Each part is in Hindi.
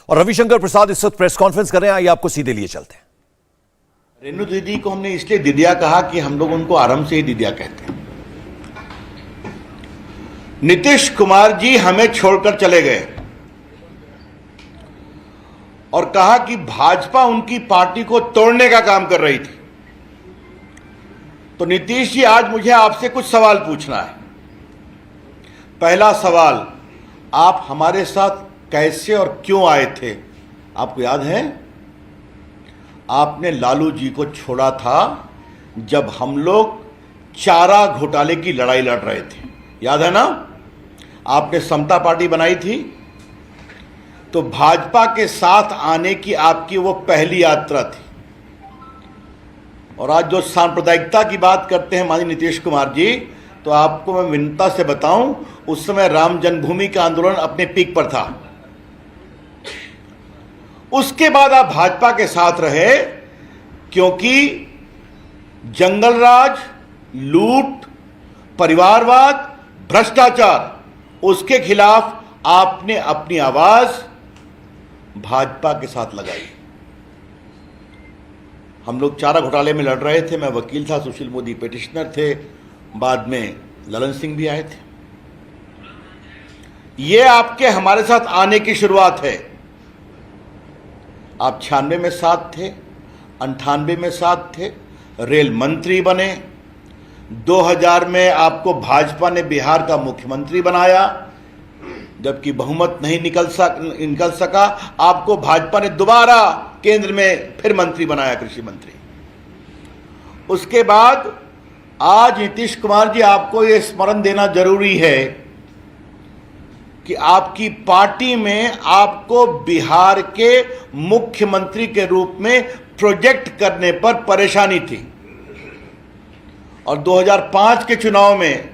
और रविशंकर प्रसाद इस वक्त प्रेस कॉन्फ्रेंस कर रहे हैं, आइए आपको सीधे लिए चलते हैं। रेणु दीदी को हमने इसलिए दीदिया कहा कि हम लोग उनको आराम से ही दीदिया कहते हैं। नीतीश कुमार जी हमें छोड़कर चले गए और कहा कि भाजपा उनकी पार्टी को तोड़ने का काम कर रही थी। तो नीतीश जी, आज मुझे आपसे कुछ सवाल पूछना है। पहला सवाल, आप हमारे साथ कैसे और क्यों आए थे? आपको याद है? आपने लालू जी को छोड़ा था जब हम लोग चारा घोटाले की लड़ाई लड़ रहे थे, याद है ना? आपने समता पार्टी बनाई थी, तो भाजपा के साथ आने की आपकी वो पहली यात्रा थी। और आज जो सांप्रदायिकता की बात करते हैं माननीय नीतीश कुमार जी, तो आपको मैं विनम्रता से बताऊं, उस समय राम जन्मभूमि का आंदोलन अपने पीक पर था। उसके बाद आप भाजपा के साथ रहे क्योंकि जंगलराज, लूट, परिवारवाद, भ्रष्टाचार, उसके खिलाफ आपने अपनी आवाज भाजपा के साथ लगाई। हम लोग चारा घोटाले में लड़ रहे थे, मैं वकील था, सुशील मोदी पिटिशनर थे, बाद में ललन सिंह भी आए थे। यह आपके हमारे साथ आने की शुरुआत है। आप 96 में साथ थे, 98 में साथ थे, रेल मंत्री बने, 2000 में आपको भाजपा ने बिहार का मुख्यमंत्री बनाया, जबकि बहुमत नहीं निकल सका, आपको भाजपा ने दोबारा केंद्र में फिर मंत्री बनाया, कृषि मंत्री। उसके बाद आज नीतीश कुमार जी, आपको यह स्मरण देना जरूरी है कि आपकी पार्टी में आपको बिहार के मुख्यमंत्री के रूप में प्रोजेक्ट करने पर परेशानी थी। और 2005 के चुनाव में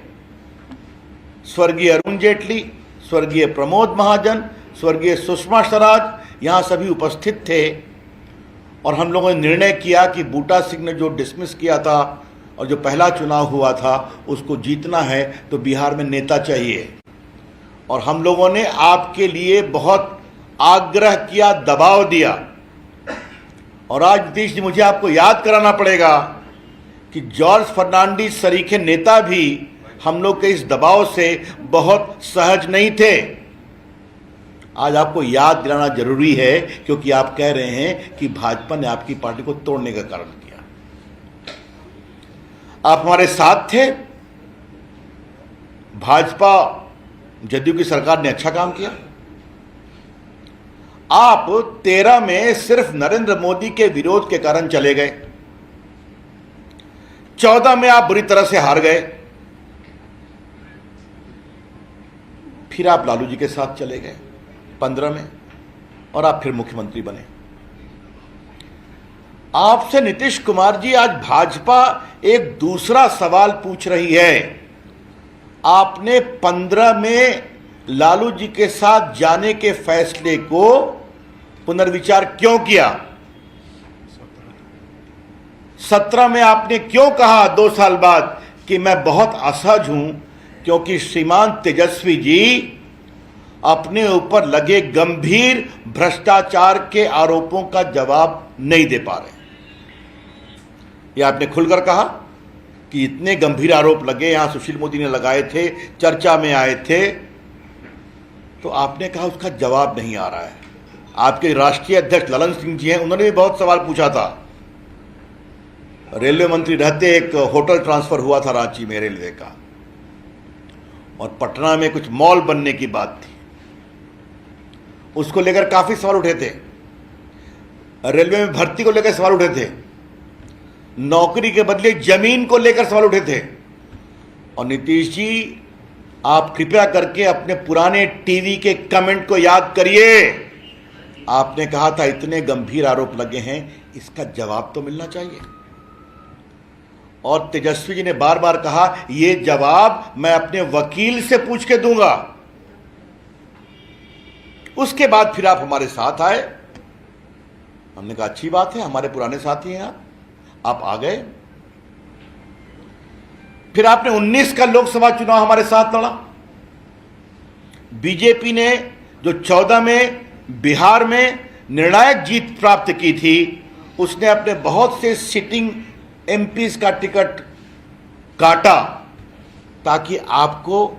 स्वर्गीय अरुण जेटली, स्वर्गीय प्रमोद महाजन, स्वर्गीय सुषमा स्वराज यहां सभी उपस्थित थे। और हम लोगों ने निर्णय किया कि बूटा सिंह ने जो डिसमिस किया था और जो पहला चुनाव हुआ था उसको जीतना है तो बिहार में नेता चाहिए। और हम लोगों ने आपके लिए बहुत आग्रह किया, दबाव दिया। और आज नीतीश जी, मुझे आपको याद कराना पड़ेगा कि जॉर्ज फर्नांडिस सरीखे नेता भी हम लोग के इस दबाव से बहुत सहज नहीं थे। आज आपको याद दिलाना जरूरी है क्योंकि आप कह रहे हैं कि भाजपा ने आपकी पार्टी को तोड़ने का कारण किया। आप हमारे साथ थे, भाजपा जदयू की सरकार ने अच्छा काम किया। आप 13 में सिर्फ नरेंद्र मोदी के विरोध के कारण चले गए, 14 में आप बुरी तरह से हार गए, फिर आप लालू जी के साथ चले गए 15 में, और आप फिर मुख्यमंत्री बने। आपसे नीतीश कुमार जी, आज भाजपा एक दूसरा सवाल पूछ रही है। आपने 15 में लालू जी के साथ जाने के फैसले को पुनर्विचार क्यों किया? 17 में आपने क्यों कहा 2 साल बाद कि मैं बहुत असहज हूं क्योंकि श्रीमान तेजस्वी जी अपने ऊपर लगे गंभीर भ्रष्टाचार के आरोपों का जवाब नहीं दे पा रहे? यह आपने खुलकर कहा कि इतने गंभीर आरोप लगे, यहां सुशील मोदी ने लगाए थे, चर्चा में आए थे, तो आपने कहा उसका जवाब नहीं आ रहा है। आपके राष्ट्रीय अध्यक्ष ललन सिंह जी हैं, उन्होंने भी बहुत सवाल पूछा था। रेलवे मंत्री रहते एक होटल ट्रांसफर हुआ था रांची में रेलवे का, और पटना में कुछ मॉल बनने की बात थी, उसको लेकर काफी सवाल उठे थे। रेलवे में भर्ती को लेकर सवाल उठे थे, नौकरी के बदले जमीन को लेकर सवाल उठे थे। और नीतीश जी, आप कृपया करके अपने पुराने टीवी के कमेंट को याद करिए। आपने कहा था इतने गंभीर आरोप लगे हैं, इसका जवाब तो मिलना चाहिए। और तेजस्वी जी ने बार बार कहा यह जवाब मैं अपने वकील से पूछ के दूंगा। उसके बाद फिर आप हमारे साथ आए। हमने कहा अच्छी बात है, हमारे पुराने साथी हैं आप आ गए। फिर आपने 19 का लोकसभा चुनाव हमारे साथ लड़ा। बीजेपी ने जो 14 में बिहार में निर्णायक जीत प्राप्त की थी, उसने अपने बहुत से सिटिंग एमपीज का टिकट काटा ताकि आपको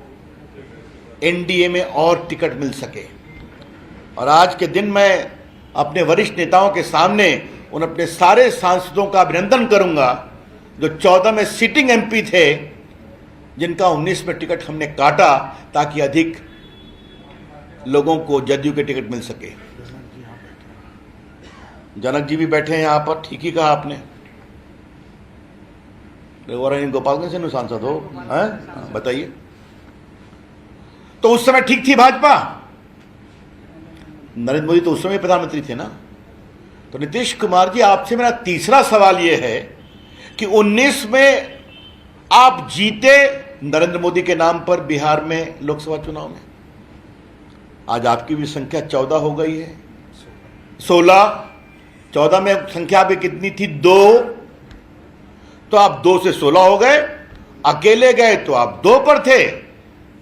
एनडीए में और टिकट मिल सके। और आज के दिन मैं अपने वरिष्ठ नेताओं के सामने उन अपने सारे सांसदों का अभिनंदन करूंगा जो 14 में सिटिंग एमपी थे, जिनका 19 में टिकट हमने काटा ताकि अधिक लोगों को जदयू के टिकट मिल सके। जनक जी भी बैठे हैं यहां पर, ठीक ही कहा आपने। गोपालगंज से सांसद हो, बताइए। तो उस समय ठीक थी भाजपा, नरेंद्र मोदी तो उस समय प्रधानमंत्री थे ना। तो नीतीश कुमार जी, आपसे मेरा तीसरा सवाल यह है कि 19 में आप जीते नरेंद्र मोदी के नाम पर बिहार में लोकसभा चुनाव में, आज आपकी भी संख्या 14 हो गई है, 16। 14 में संख्या भी कितनी थी? 2। तो आप 2 से 16 हो गए। अकेले गए तो आप 2 पर थे,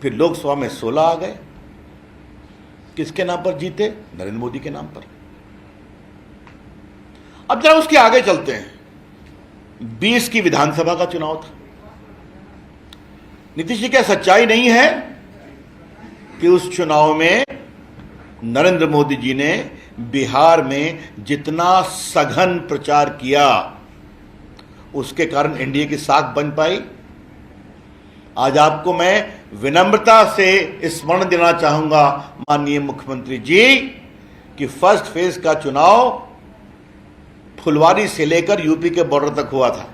फिर लोकसभा में 16 आ गए। किसके नाम पर जीते? नरेंद्र मोदी के नाम पर। अब जरा उसके आगे चलते हैं। 20 की विधानसभा का चुनाव था। नीतीश जी, क्या सच्चाई नहीं है कि उस चुनाव में नरेंद्र मोदी जी ने बिहार में जितना सघन प्रचार किया, उसके कारण एनडीए की साख बन पाई? आज आपको मैं विनम्रता से स्मरण देना चाहूंगा माननीय मुख्यमंत्री जी कि फर्स्ट फेज का चुनाव फुलवारी से लेकर यूपी के बॉर्डर तक हुआ था।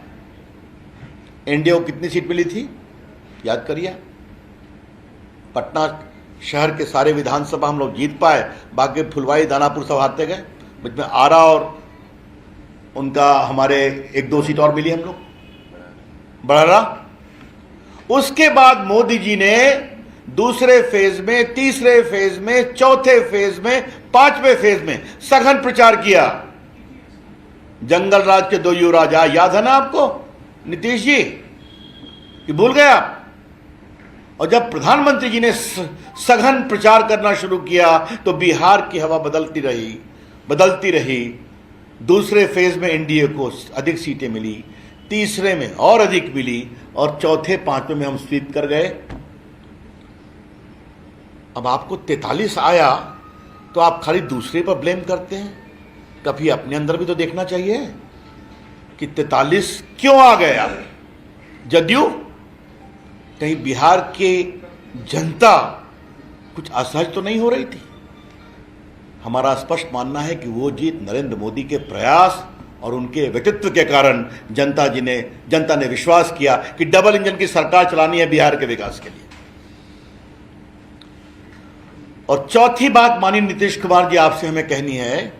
एनडीए को कितनी सीट मिली थी याद करिए। पटना शहर के सारे विधानसभा हम लोग जीत पाए, बाकी फुलवारी दानापुर सब हारते गए। बीच में आरा और उनका हमारे 1-2 सीट और मिली हम लोग, बड़ा। उसके बाद मोदी जी ने दूसरे फेज में, तीसरे फेज में, चौथे फेज में, 5वें फेज में सघन प्रचार किया। जंगल राज के 2 युवराज याद है ना आपको नीतीश जी, कि भूल गए आप? और जब प्रधानमंत्री जी ने सघन प्रचार करना शुरू किया तो बिहार की हवा बदलती रही। दूसरे फेज में एनडीए को अधिक सीटें मिली, तीसरे में और अधिक मिली, और चौथे 5वें में हम स्वीप कर गए। अब आपको 43 आया तो आप खाली दूसरे पर ब्लेम करते हैं। कभी अपने अंदर भी तो देखना चाहिए कि 43 क्यों आ गए आप? जदयू, कहीं बिहार के जनता कुछ असहज तो नहीं हो रही थी? हमारा स्पष्ट मानना है कि वो जीत नरेंद्र मोदी के प्रयास और उनके व्यक्तित्व के कारण जनता ने विश्वास किया कि डबल इंजन की सरकार चलानी है बिहार के विकास के लिए। और चौथी बात माननीय नीतीश कुमार जी आपसे हमें कहनी है।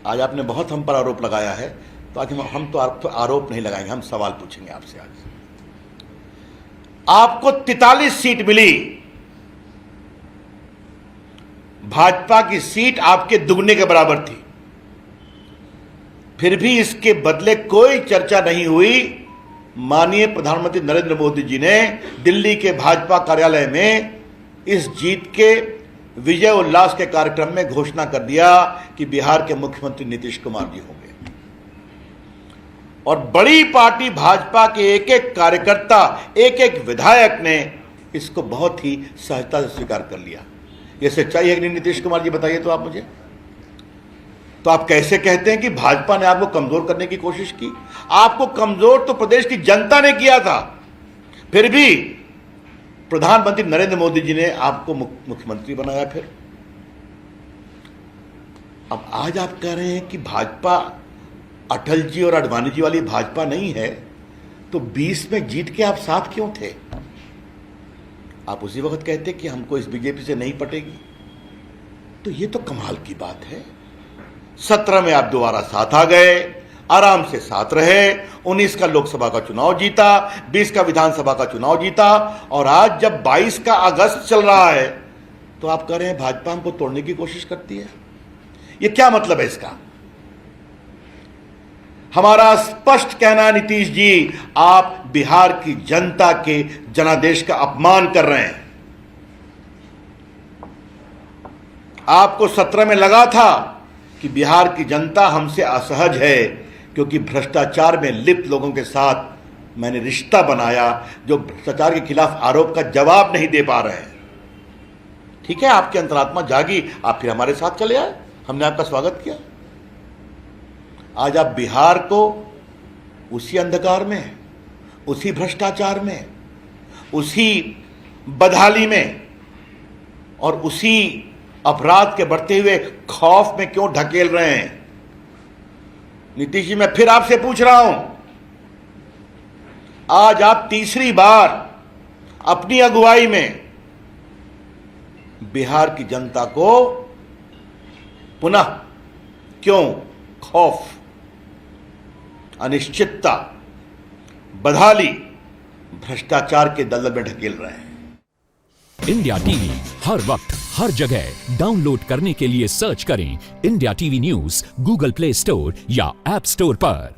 आज आपने बहुत हम पर आरोप लगाया है, तो आज हम तो आरोप नहीं लगाएंगे, हम सवाल पूछेंगे आपसे। आज आपको 43 सीट मिली, भाजपा की सीट आपके दुगने के बराबर थी, फिर भी इसके बदले कोई चर्चा नहीं हुई। माननीय प्रधानमंत्री नरेंद्र मोदी जी ने दिल्ली के भाजपा कार्यालय में इस जीत के विजय उल्लास के कार्यक्रम में घोषणा कर दिया कि बिहार के मुख्यमंत्री नीतीश कुमार जी होंगे। और बड़ी पार्टी भाजपा के एक एक कार्यकर्ता, एक एक विधायक ने इसको बहुत ही सहजता से स्वीकार कर लिया। यह सच्चाई है कि नहीं नीतीश कुमार जी, बताइए तो आप मुझे। तो आप कैसे कहते हैं कि भाजपा ने आपको कमजोर करने की कोशिश की? आपको कमजोर तो प्रदेश की जनता ने किया था, फिर भी प्रधानमंत्री नरेंद्र मोदी जी ने आपको मुख्यमंत्री बनाया। फिर अब आज आप कह रहे हैं कि भाजपा अटल जी और आडवाणी जी वाली भाजपा नहीं है, तो 20 में जीत के आप साथ क्यों थे? आप उसी वक्त कहते कि हमको इस बीजेपी से नहीं पटेगी। तो ये तो कमाल की बात है। 17 में आप दोबारा साथ आ गए, आराम से साथ रहे, 19 का लोकसभा का चुनाव जीता, 20 का विधानसभा का चुनाव जीता, और आज जब 22 का अगस्त चल रहा है तो आप कह रहे हैं भाजपा हमको तोड़ने की कोशिश करती है। ये क्या मतलब है इसका? हमारा स्पष्ट कहना है नीतीश जी, आप बिहार की जनता के जनादेश का अपमान कर रहे हैं। आपको 17 में लगा था कि बिहार की जनता हमसे असहज है क्योंकि भ्रष्टाचार में लिप्त लोगों के साथ मैंने रिश्ता बनाया जो भ्रष्टाचार के खिलाफ आरोप का जवाब नहीं दे पा रहे हैं। ठीक है, आपकी अंतरात्मा जागी, आप फिर हमारे साथ चले आए, हमने आपका स्वागत किया। आज आप बिहार को उसी अंधकार में, उसी भ्रष्टाचार में, उसी बदहाली में और उसी अपराध के बढ़ते हुए खौफ में क्यों ढकेल रहे हैं? नीतीश जी, मैं फिर आपसे पूछ रहा हूं, आज आप तीसरी बार अपनी अगुवाई में बिहार की जनता को पुनः क्यों खौफ, अनिश्चितता, बदहाली, भ्रष्टाचार के दलदल में ढकेल रहे हैं? इंडिया टीवी हर वक्त हर जगह डाउनलोड करने के लिए सर्च करें India TV news Google play store या ऐप स्टोर पर।